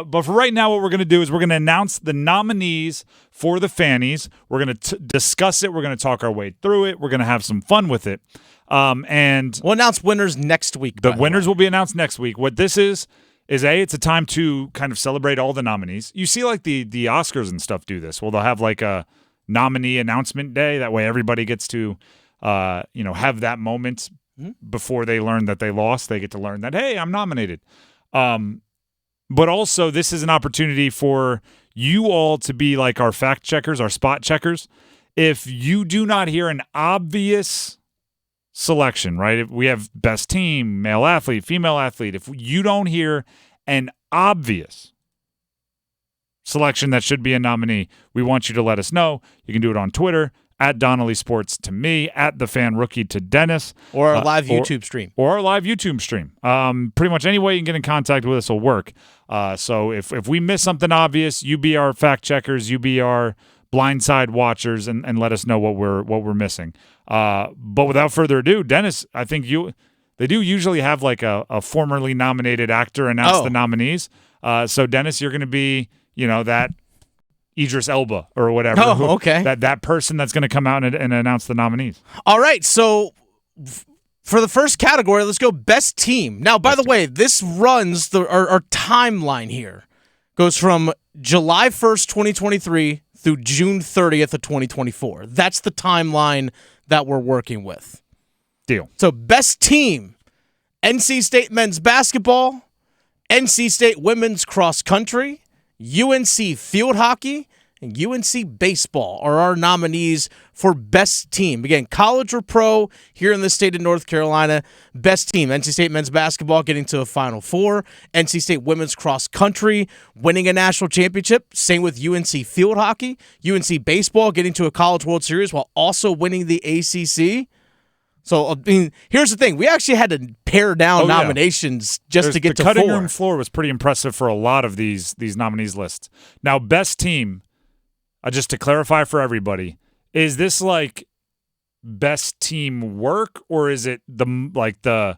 But for right now, what we're going to do is we're going to announce the nominees for the Fannies. We're going to discuss it. We're going to talk our way through it. We're going to have some fun with it. And we'll announce winners next week. The winners will be announced next week. What this is it's a time to kind of celebrate all the nominees. You see like the Oscars and stuff do this. Well, they'll have like a nominee announcement day. That way everybody gets to have that moment before they learn that they lost. They get to learn that, hey, I'm nominated. But also this is an opportunity for you all to be like our fact checkers, our spot checkers. If you do not hear an obvious selection, right? If we have best team, male athlete, female athlete. If you don't hear an obvious selection that should be a nominee, we want you to let us know. You can do it on Twitter, at Donnelly Sports to me, at The Fan Rookie to Dennis. Or our live YouTube stream. Or our live YouTube stream. Pretty much any way you can get in contact with us will work. So if we miss something obvious, you be our fact checkers, you be our blindside watchers, and let us know what we're missing. But without further ado, Dennis, I think they do usually have like a formerly nominated actor announce the nominees. So Dennis, you're going to be, that Idris Elba or whatever. Oh, okay. That person that's going to come out and announce the nominees. All right, so for the first category, let's go best team. Now, by the way, this runs our timeline here goes from July 1st, 2023 through June 30th of 2024. That's the timeline that we're working with. Deal. So best team, NC State men's basketball, NC State women's cross country, UNC Field Hockey, and UNC Baseball are our nominees for best team. Again, college or pro here in the state of North Carolina. Best team, NC State men's basketball getting to a Final Four. NC State women's cross country winning a national championship. Same with UNC Field Hockey. UNC Baseball getting to a College World Series while also winning the ACC. So, I mean, here's the thing. We actually had to pare down nominations just to get to 4. The cutting room floor was pretty impressive for a lot of these nominees lists. Now, best team, just to clarify for everybody, is this like best team work, or is it you know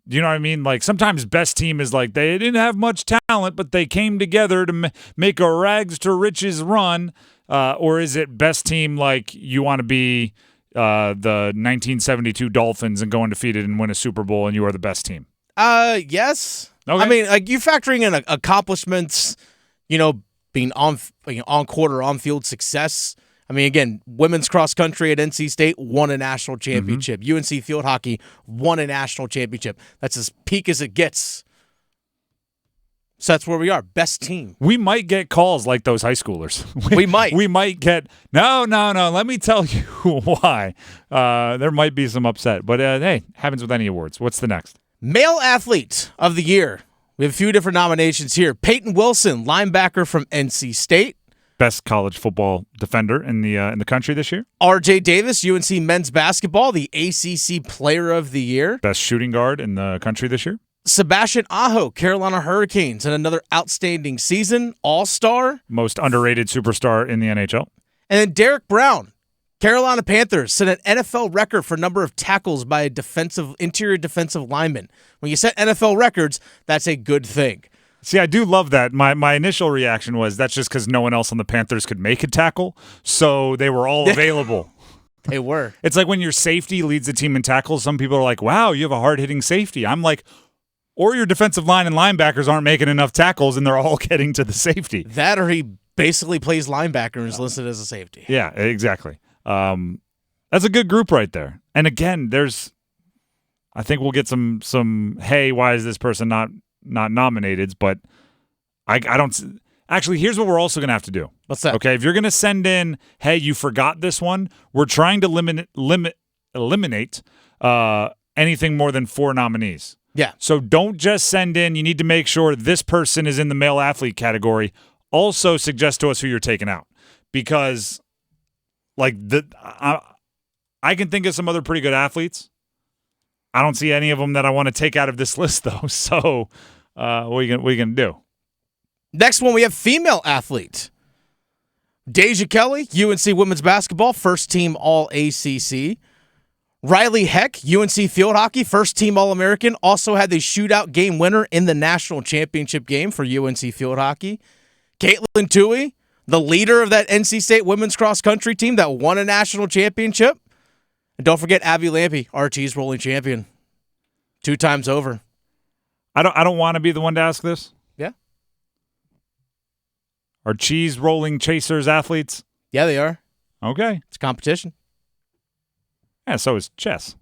what I mean? Like sometimes best team is like they didn't have much talent, but they came together to make a rags to riches run, or is it best team like you want to be the 1972 Dolphins and go undefeated and win a Super Bowl and you are the best team? Yes. Okay. I mean, like you factoring in accomplishments, being on court or on field success. I mean, again, women's cross country at NC State won a national championship. UNC Field Hockey won a national championship. That's as peak as it gets. So that's where we are. Best team. We might get calls like those high schoolers. We might. We might get, no. Let me tell you why. There might be some upset. But, hey, happens with any awards. What's the next? Male Athlete of the Year. We have a few different nominations here. Payton Wilson, linebacker from NC State. Best college football defender in the country this year. R.J. Davis, UNC men's basketball, the ACC Player of the Year. Best shooting guard in the country this year. Sebastian Aho, Carolina Hurricanes, and another outstanding season, All-Star. Most underrated superstar in the NHL. And then Derrick Brown, Carolina Panthers, set an NFL record for number of tackles by a interior defensive lineman. When you set NFL records, that's a good thing. See, I do love that. My initial reaction was that's just because no one else on the Panthers could make a tackle, so they were all available. They were. It's like when your safety leads the team in tackles, some people are like, wow, you have a hard-hitting safety. I'm like, or your defensive line and linebackers aren't making enough tackles and they're all getting to the safety. That or he basically plays linebacker and is listed as a safety. Yeah, exactly. That's a good group right there. And again, I think we'll get some hey, why is this person not nominated? But I don't actually. Here's what we're also going to have to do. What's that? Okay, if you're going to send in, hey, you forgot this one. We're trying to eliminate anything more than 4 nominees. Yeah. So don't just send in. You need to make sure this person is in the male athlete category. Also suggest to us who you're taking out, because I can think of some other pretty good athletes. I don't see any of them that I want to take out of this list, though. So what are you going to do? Next one, we have female athlete. Deja Kelly, UNC women's basketball, first team All-ACC. Ryleigh Heck, UNC Field Hockey, first-team All-American, also had the shootout game winner in the national championship game for UNC Field Hockey. Katelyn Tuohy, the leader of that NC State women's cross-country team that won a national championship. And don't forget Abby Lampe, RT's rolling champion, 2 times over. I don't want to be the one to ask this. Yeah. Are cheese rolling chasers athletes? Yeah, they are. Okay. It's competition. Yeah, so is chess.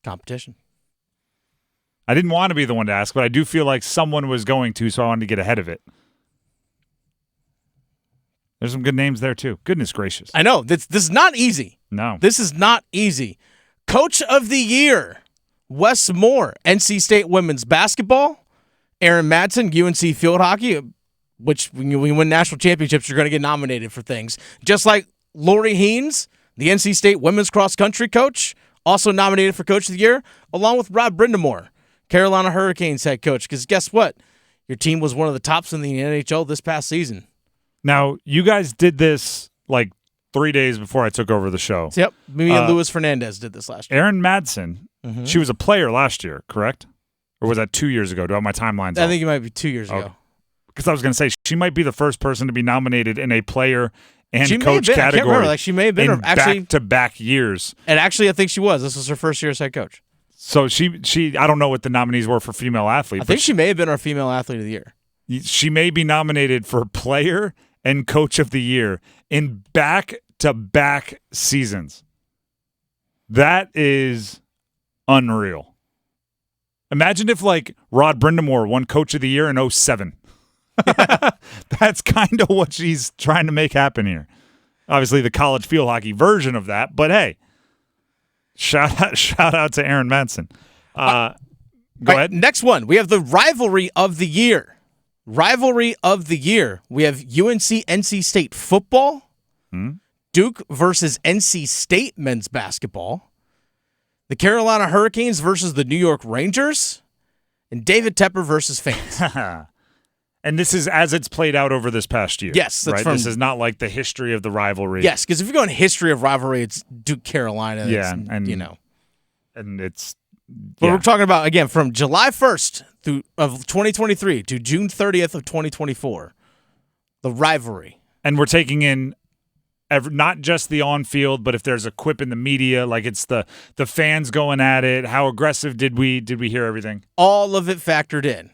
Competition. I didn't want to be the one to ask, but I do feel like someone was going to, so I wanted to get ahead of it. There's some good names there, too. Goodness gracious. I know. This is not easy. No. This is not easy. Coach of the Year, Wes Moore, NC State women's basketball. Erin Madsen, UNC Field Hockey, which when you win national championships, you're going to get nominated for things. Just like Laurie Henes, the NC State women's cross-country coach, also nominated for Coach of the Year, along with Brind'Amour, Carolina Hurricanes head coach. Because guess what? Your team was one of the tops in the NHL this past season. Now, you guys did this like 3 days before I took over the show. Yep. Me and Luis Fernandez did this last year. Erin Madsen, she was a player last year, correct? Or was that 2 years ago? Do I have my timelines I think it might be 2 years ago. Because I was going to say, she might be the first person to be nominated in a player and she coach category. I can't remember. Like, she may have been in actually back-to-back years. And actually, I think she was. This was her first year as head coach. So she I don't know what the nominees were for female athlete. I think she may have been our female athlete of the year. She may be nominated for player and coach of the year in back-to-back seasons. That is unreal. Imagine if, like, Rod Brind'Amour won coach of the year in 2007. That's kind of what she's trying to make happen here. Obviously, the college field hockey version of that, but hey, shout out to Erin Madsen. Go ahead. Next one, we have the rivalry of the year. Rivalry of the year. We have UNC NC State football, Duke versus NC State men's basketball, the Carolina Hurricanes versus the New York Rangers, and David Tepper versus Fannies. And this is as it's played out over this past year. Yes. That's right? This is not like the history of the rivalry. Yes, because if you go in history of rivalry, it's Duke Carolina. Yeah, and you know. And it's... But we're talking about, again, from July 1st of 2023 to June 30th of 2024, the rivalry. And we're taking in not just the on-field, but if there's a quip in the media, like it's the fans going at it, how aggressive did we hear everything? All of it factored in.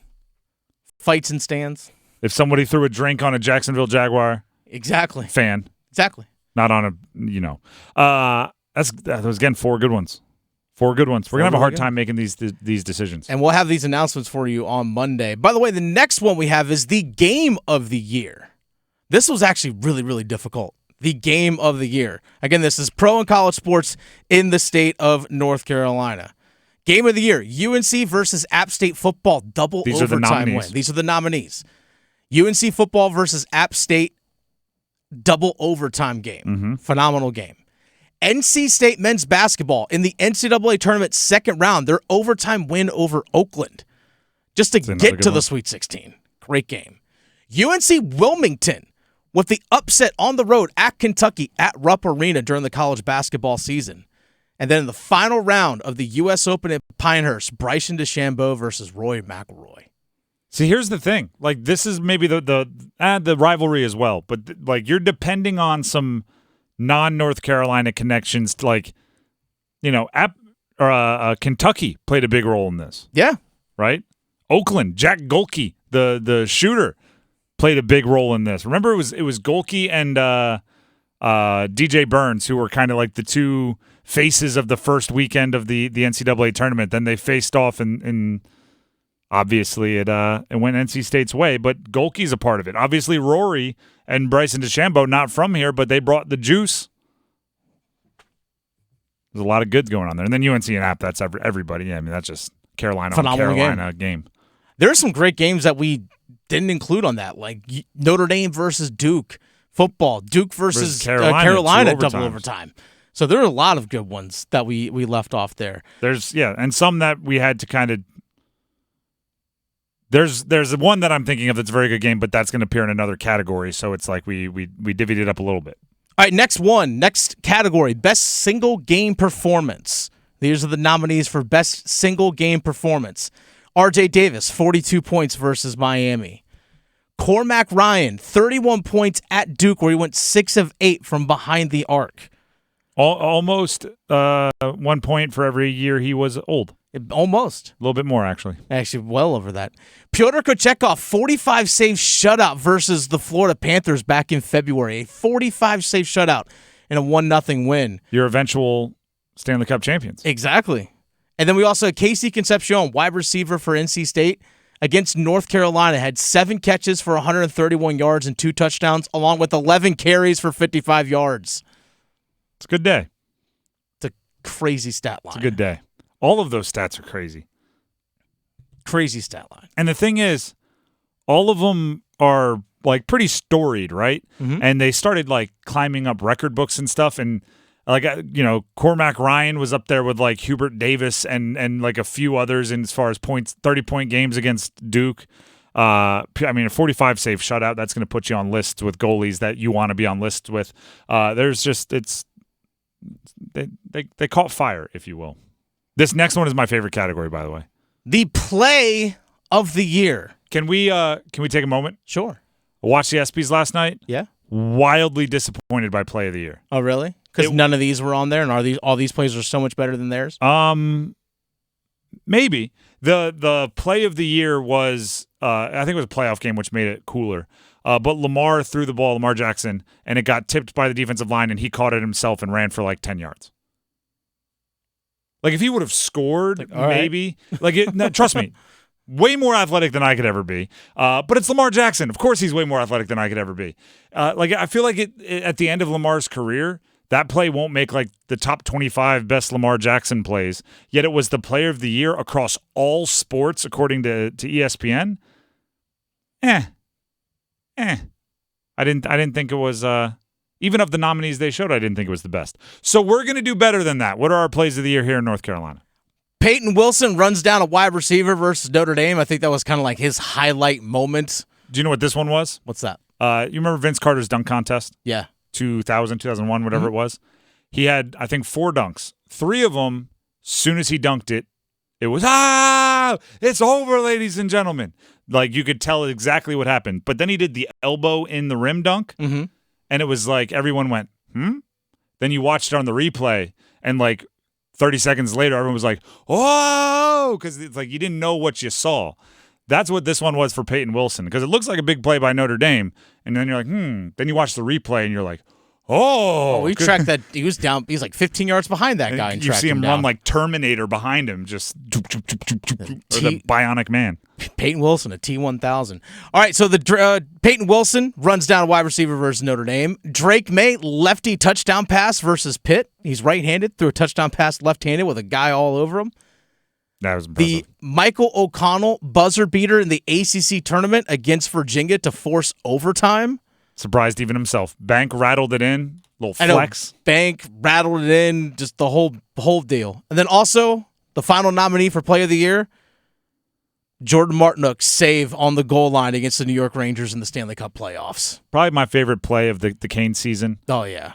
Fights and stands. If somebody threw a drink on a Jacksonville Jaguar exactly fan. Exactly. Not on a, that was, again, 4 good ones. 4 good ones. We're going to have a hard time making these decisions. And we'll have these announcements for you on Monday. By the way, the next one we have is the game of the year. This was actually really, really difficult. The game of the year. Again, this is pro and college sports in the state of North Carolina. Game of the year, UNC versus App State football double overtime win. These are the nominees. UNC football versus App State double overtime game. Phenomenal game. NC State men's basketball in the NCAA tournament second round, their overtime win over Oakland. Just to get to the Sweet 16. Great game. UNC Wilmington with the upset on the road at Kentucky at Rupp Arena during the college basketball season. And then in the final round of the U.S. Open at Pinehurst, Bryce DeChambeau versus Rory McIlroy. See, here's the thing. Like, this is maybe the rivalry as well, but like you're depending on some non-North Carolina connections. Like, Kentucky played a big role in this. Yeah, right. Oakland, Jack Golke, the shooter, played a big role in this. Remember, it was Golke and DJ Burns who were kind of like the two faces of the first weekend of the NCAA tournament. Then they faced off, and obviously it went NC State's way. But Golke's a part of it. Obviously, Rory and Bryce DeChambeau, not from here, but they brought the juice. There's a lot of goods going on there. And then UNC and App, that's everybody. Yeah, I mean, that's just Carolina game. There are some great games that we didn't include on that, like Notre Dame versus Duke football, Duke versus Carolina double overtime. So there are a lot of good ones that we left off there. And some that we had to kind of. There's one that I'm thinking of that's a very good game, but that's going to appear in another category. So it's like we divvied it up a little bit. All right, next category, best single game performance. These are the nominees for best single game performance. RJ Davis, 42 points versus Miami. Cormac Ryan, 31 points at Duke, where he went 6 of 8 from behind the arc. Almost 1 point for every year he was old. Almost. A little bit more, actually. Actually, well over that. Pyotr Kochetkov, 45 save shutout versus the Florida Panthers back in February. A 45 save shutout and a 1-0 win. Your eventual Stanley Cup champions. Exactly. And then we also had Casey Concepcion, wide receiver for NC State, against North Carolina, had 7 catches for 131 yards and 2 touchdowns, along with 11 carries for 55 yards. It's a good day. It's a crazy stat line. It's a good day. All of those stats are crazy. Crazy stat line. And the thing is, all of them are like pretty storied, right? Mm-hmm. And they started like climbing up record books and stuff. And like, Cormac Ryan was up there with like Hubert Davis and like a few others in as far as points, 30-point games against Duke. A 45 save shutout, that's going to put you on lists with goalies that you want to be on lists with. They caught fire, if you will. This next one is my favorite category, by the way. The play of the year. Can we take a moment? Sure. Watch the ESPYs last night. Yeah. Wildly disappointed by play of the year. Oh, really? Because none of these were on there, and all these plays are so much better than theirs? Maybe. The play of the year was, I think it was a playoff game, which made it cooler. But Lamar threw the ball, Lamar Jackson, and it got tipped by the defensive line, and he caught it himself and ran for like 10 yards. Like, if he would have scored, maybe. Right. No, trust me, way more athletic than I could ever be. But it's Lamar Jackson. Of course he's way more athletic than I could ever be. I feel like it at the end of Lamar's career, that play won't make like the top 25 best Lamar Jackson plays, yet it was the player of the year across all sports, according to ESPN. I didn't think it was even of the nominees they showed, I didn't think it was the best. So we're going to do better than that. What are our plays of the year here in North Carolina? Payton Wilson runs down a wide receiver versus Notre Dame. I think that was kind of like his highlight moment. Do you know what this one was? What's that? You remember Vince Carter's dunk contest? Yeah. 2000, 2001, whatever it was. He had, I think, 4 dunks. 3 of them, soon as he dunked it, it was, it's over, ladies and gentlemen. Like, you could tell exactly what happened. But then he did the elbow in the rim dunk, and it was like everyone went, Then you watched it on the replay, and like 30 seconds later, everyone was like, oh, because it's like you didn't know what you saw. That's what this one was for Payton Wilson, because it looks like a big play by Notre Dame, and then you're like, Then you watch the replay, and you're like, oh. We tracked that. He was down. He's like 15 yards behind that guy. And you see him down. run like Terminator behind him, just or the Bionic Man. Payton Wilson, a T-1000. All right, so the Payton Wilson runs down a wide receiver versus Notre Dame. Drake May, lefty touchdown pass versus Pitt. He's right-handed, threw a touchdown pass left-handed with a guy all over him. That was impressive. The Michael O'Connell buzzer beater in the ACC tournament against Virginia to force overtime. Surprised even himself. Bank rattled it in, little flex. Bank rattled it in, just the whole deal. And then also, the final nominee for Play of the Year, Jordan Martinook's save on the goal line against the New York Rangers in the Stanley Cup playoffs. Probably my favorite play of the Kane season. Oh, yeah.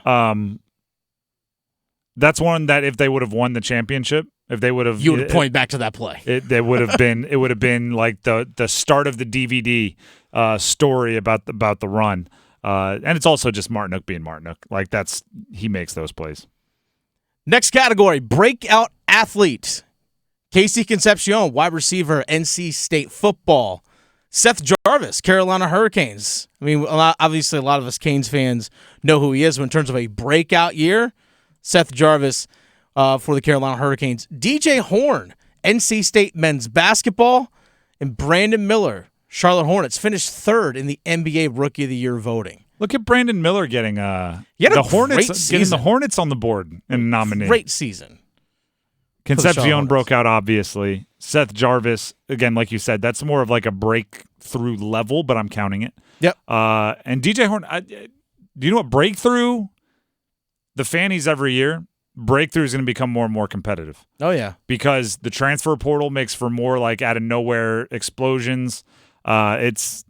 That's one that if they would have won the championship, if they would have, you would have pointed back to that play. It would have been like the start of the DVD story about the run. And it's also just Martinook being Martinook. Like he makes those plays. Next category, breakout athlete. Casey Concepcion, wide receiver, NC State football. Seth Jarvis, Carolina Hurricanes. I mean, obviously a lot of us Canes fans know who he is, but in terms of a breakout year, Seth Jarvis for the Carolina Hurricanes. DJ Horn, NC State men's basketball. And Brandon Miller, Charlotte Hornets, finished 3rd in the NBA Rookie of the Year voting. Look at Brandon Miller getting the Hornets on the board and nominated. Great season. Concepcion broke out, obviously. Seth Jarvis, again, like you said, that's more of like a breakthrough level, but I'm counting it. Yep. And DJ Horn, do you know what breakthrough? The Fannies every year, breakthrough is going to become more and more competitive. Oh, yeah. Because the transfer portal makes for more like out of nowhere explosions. It's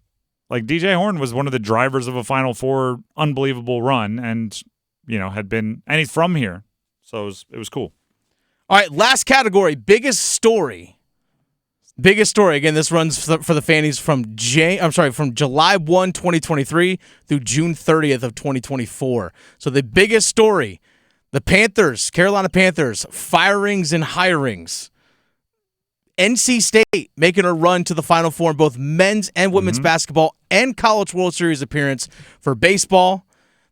like DJ Horn was one of the drivers of a Final Four unbelievable run and, and he's from here. So it was cool. All right, last category, biggest story. Biggest story. Again, this runs for the Fannies from July 1, 2023 through June 30th of 2024. So the biggest story, the Panthers, Carolina Panthers, firings and hirings. NC State making a run to the Final Four in both men's and women's basketball and College World Series appearance for baseball.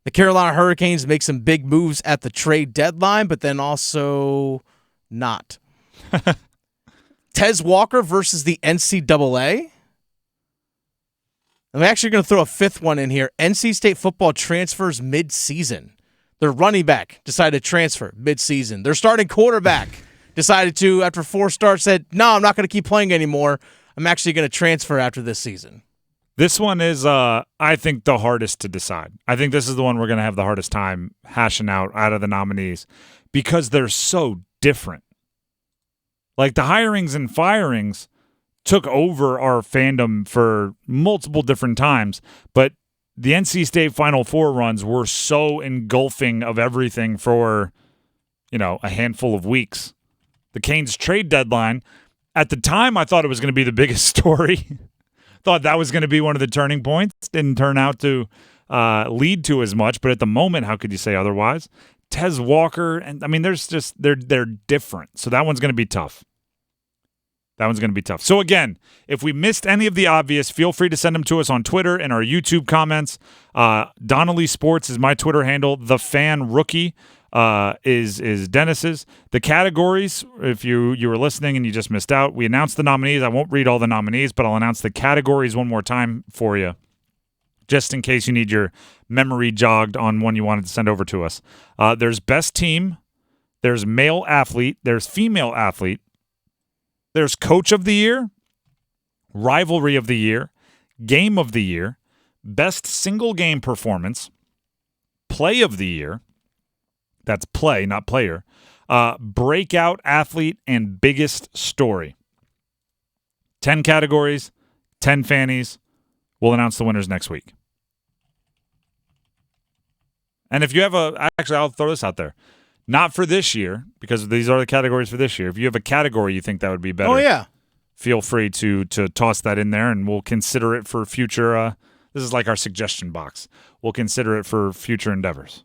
The Carolina Hurricanes make some big moves at the trade deadline, but then also not. Tez Walker versus the NCAA. I'm actually going to throw a fifth one in here. NC State football transfers mid-season. Their running back decided to transfer mid-season. Their starting quarterback decided to, after 4 starts, said, no, I'm not going to keep playing anymore. I'm actually going to transfer after this season. This one is, I think, the hardest to decide. I think this is the one we're going to have the hardest time hashing out of the nominees because they're so different. Like the hirings and firings took over our fandom for multiple different times, but the NC State Final Four runs were so engulfing of everything for, a handful of weeks. The Canes trade deadline, at the time, I thought it was going to be the biggest story. Thought that was going to be one of the turning points. Didn't turn out to lead to as much, but at the moment, how could you say otherwise? Tez Walker, and there's just they're different. So that one's going to be tough. So again, if we missed any of the obvious, feel free to send them to us on Twitter and our YouTube comments. Donnelly Sports is my Twitter handle. The Fan Rookie is Dennis's. The categories, if you were listening and you just missed out, we announced the nominees. I won't read all the nominees, but I'll announce the categories one more time for you, just in case you need your memory jogged on one you wanted to send over to us. There's best team, there's male athlete, there's female athlete, there's coach of the year, rivalry of the year, game of the year, best single game performance, play of the year, that's play, not player, breakout athlete, and biggest story. 10 categories, 10 Fannies. We'll announce the winners next week. And if you have actually, I'll throw this out there. Not for this year, because these are the categories for this year. If you have a category you think that would be better, feel free to toss that in there, and we'll consider it for future. This is like our suggestion box. We'll consider it for future endeavors.